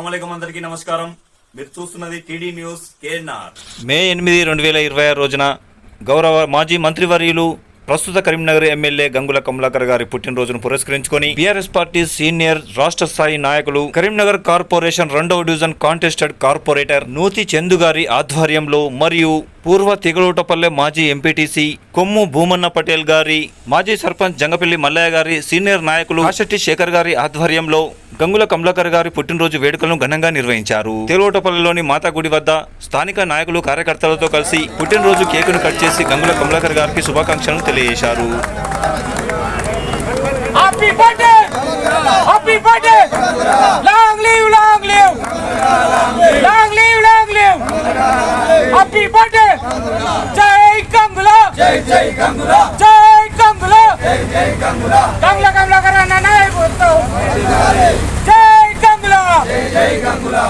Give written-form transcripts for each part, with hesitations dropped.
అస్సలాముఅలైకుం అందరికీ నమస్కారం. మీరు చూస్తున్నది టీడీ న్యూస్ కేఎన్ఆర్. మే 8, 2026 రోజున గౌరవ మాజీ మంత్రివర్యులు ప్రస్తుత కరీంనగర్ ఎమ్మెల్యే గంగుల కమలాకర్ గారి పుట్టినరోజును పురస్కరించుకొని బీఆర్ఎస్ పార్టీ సీనియర్ రాష్ట్ర స్థాయి నాయకులు కరీంనగర్ కార్పొరేషన్ 2వ డివిజన్ కాంటెస్టెడ్ కార్పొరేటర్ నూతి చందు గారి ఆధ్వర్యంలో మరియు పూర్వ తిగలోటపల్లె మాజీ ఎంపీటీసీ కొమ్ము భూమన్న పటేల్ గారి, మాజీ సర్పంచ్ జంగపల్లి మల్లయ్య గారి, సీనియర్ నాయకులు కాశెట్టి శేఖర్ గారి ఆధ్వర్యంలో గంగుల కమలాకర్ గారి పుట్టినరోజు వేడుకలను ఘనంగా నిర్వహించారు. తిగలోటపల్లెలోని మాతాగుడి వద్ద స్థానిక నాయకులు కార్యకర్తలతో కలిసి పుట్టినరోజు కేకును కట్ చేసి గంగుల కమలాకర్ గారికి శుభాకాంక్షలను తెలియజేశారు. Happy birthday! Jai Gangula! Jai Jai Gangula! Jai Gangula! Jai Jai Gangula! Gangula Gangula karana nahi boto. Jai Gangula! Jai Jai Gangula!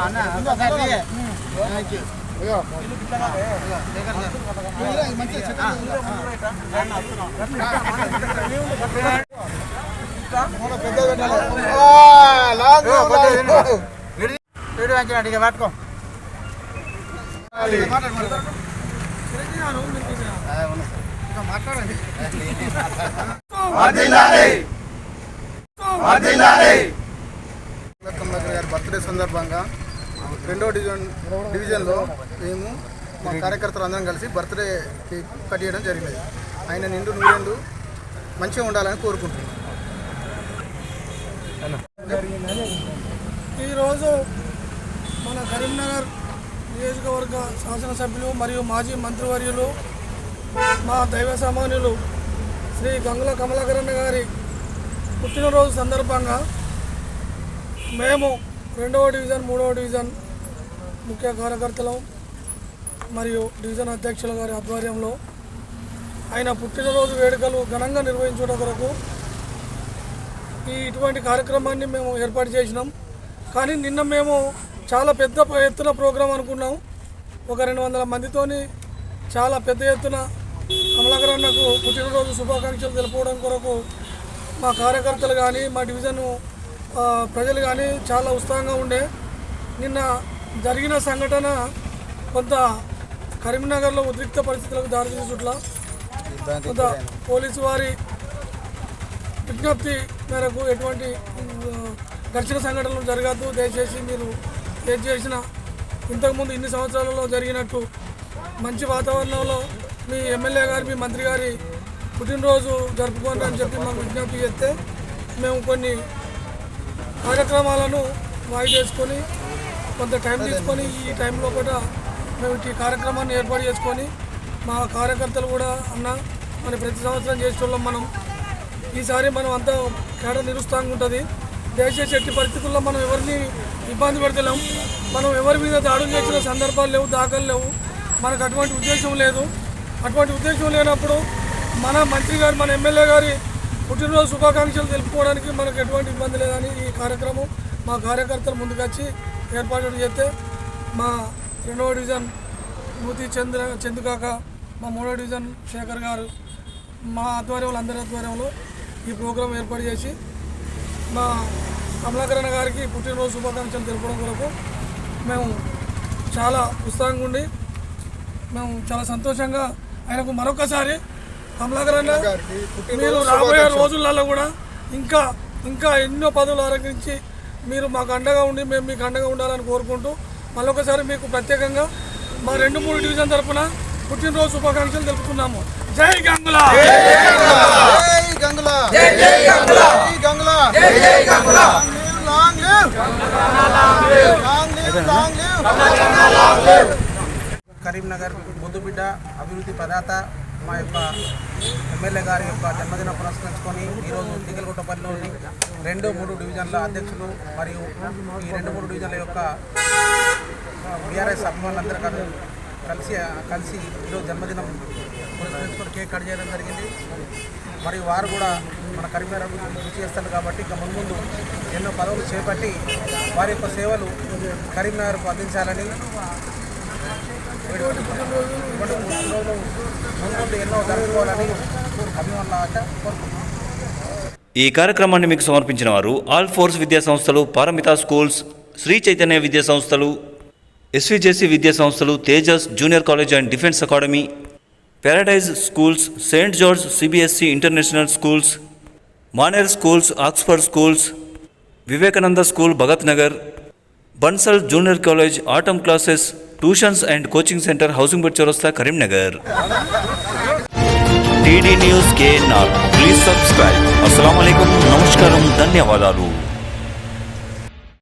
Ana, thank you. Birthday సందర్భంగా 2వ డివిజన్లో మేము మా కార్యకర్తలు అందరం కలిసి బర్త్డే కేక్ కట్ చేయడం జరిగినది. ఆయన నిండు నూరేళ్ళు మంచిగా ఉండాలని కోరుకుంటున్నాం. ఈరోజు మన కరీంనగర్ నియోజకవర్గ శాసనసభ్యులు మరియు మాజీ మంత్రివర్యులు మా దైవ సామాన్యులు శ్రీ గంగుల కమలాకరన్న గారి పుట్టినరోజు సందర్భంగా మేము 2వ డివిజన్ 3వ డివిజన్ ముఖ్య కార్యకర్తలు మరియు డివిజన్ అధ్యక్షుల గారి ఆధ్వర్యంలో ఆయన పుట్టినరోజు వేడుకలు ఘనంగా నిర్వహించడం కొరకు ఇటువంటి కార్యక్రమాన్ని మేము ఏర్పాటు చేసినాం. కానీ నిన్న మేము చాలా పెద్ద ఎత్తున ప్రోగ్రాం అనుకున్నాం. ఒక 200 మందితోని చాలా పెద్ద ఎత్తున కమలాకరన్నకు పుట్టినరోజు శుభాకాంక్షలు తెలుపుకోవడం కొరకు మా కార్యకర్తలు కానీ మా డివిజను ప్రజలు కానీ చాలా ఉత్సాహంగా ఉండే. నిన్న జరిగిన సంఘటన కొంత కరీంనగర్లో ఉద్రిక్త పరిస్థితులకు దారితీసుట్ల కొంత పోలీసు వారి విజ్ఞప్తి మేరకు ఎటువంటి ఘర్షణ సంఘటనలు జరగద్దు, దయచేసి మీరు ఏది చేసినా ఇంతకుముందు ఇన్ని సంవత్సరాలలో జరిగినట్టు మంచి వాతావరణంలో మీ ఎమ్మెల్యే గారు మీ మంత్రి గారి పుట్టినరోజు జరుపుకోండి అని చెప్పి మాకు విజ్ఞప్తి చేస్తే మేము కొన్ని కార్యక్రమాలను వాయిదేసుకొని కొంత టైం తీసుకొని ఈ టైంలో కూడా మేము ఈ కార్యక్రమాన్ని ఏర్పాటు చేసుకొని మా కార్యకర్తలు కూడా అన్న మరి ప్రతి సంవత్సరం చేసేవాళ్ళం మనం, ఈసారి మనం అంతా కేడ నిరుత్సాహంగా ఉంటుంది. దయచేసి ఎట్టి పరిస్థితుల్లో మనం ఎవరిని ఇబ్బంది పెడతలేం, మనం ఎవరి మీద దాడులు చేసిన సందర్భాలు లేవు, దాఖలు లేవు, మనకు అటువంటి ఉద్దేశం లేదు. అటువంటి ఉద్దేశం లేనప్పుడు మన మంత్రి గారు మన ఎమ్మెల్యే గారి పుట్టినరోజు శుభాకాంక్షలు తెలుపుకోవడానికి మనకు ఎటువంటి ఇబ్బంది లేదని ఈ కార్యక్రమం మా కార్యకర్తలు ముందుకొచ్చి ఏర్పాటు చేస్తే మా 2వ డివిజన్ నూతి చందు కాక, మా 3వ డివిజన్ శేఖర్ గారు మా ఆధ్వర్యంలో అందరి ఆధ్వర్యంలో ఈ ప్రోగ్రాం ఏర్పాటు చేసి మా కమలాకరన్న గారికి పుట్టినరోజు శుభాకాంక్షలు తెలుపడం కొరకు మేము చాలా ఉత్సాహంగా ఉండి మేము చాలా సంతోషంగా ఆయనకు మరొకసారి కమలాకరన్న మీరు రాబోయే రోజులలో కూడా ఇంకా ఇంకా ఎన్నో పదవులు ఆరంభించి మీరు మాకు అండగా ఉండి మేము మీకు అండగా ఉండాలని కోరుకుంటూ మళ్ళొకసారి మీకు ప్రత్యేకంగా మా 2-3 డివిజన్ తరఫున పుట్టినరోజు శుభాకాంక్షలు తెలుపుతున్నాము. జై గంగుల! కరీంనగర్ ముద్దుబిడ్డ అభివృద్ధి ప్రదాత మా యొక్క ఎమ్మెల్యే గారి యొక్క జన్మదిన పురస్కరించుకొని ఈరోజు తిగలగుట్టపల్లిలోని 2-3 డివిజన్ల అధ్యక్షులు మరియు ఈ 2-3 డివిజన్ల యొక్క బీఆర్ఎస్ అభిమానులందరూ కలిసి ఈరోజు జన్మదినం పురస్కరించుకొని కేక్ కట్ చేయడం జరిగింది. మరియు వారు కూడా మన కరీంనగర్ కృషి చేస్తారు కాబట్టి ఇక ముందు ఎన్నో పదవులు చేపట్టి వారి యొక్క సేవలు కరీంనగర్కు అందించాలని ఇటువంటి పుట్టినరోజు ముందు ఎన్నో జరుపుకోవాలని అభిమానుల ఆశ కోరుకుంటున్నాను. ఈ కార్యక్రమాన్ని మీకు సమర్పించిన వారు ఆల్ ఫోర్స్ విద్యా సంస్థలు, పారమిత స్కూల్స్, శ్రీ చైతన్య విద్యా సంస్థలు, ఎస్విజేసి విద్యా సంస్థలు, Tejas junior college and defence academy, paradise schools, saint George CBSE international schools, Maner schools, Oxford schools, Vivekananda school Bhagat Nagar, Bansal junior college, atom classes, tuitions and coaching centre, housing board చౌరస్తా, Karimnagar. TD news KNR. Please subscribe. అస్సలాము అలైకుం. నమస్కారం. ధన్యవాదాలు.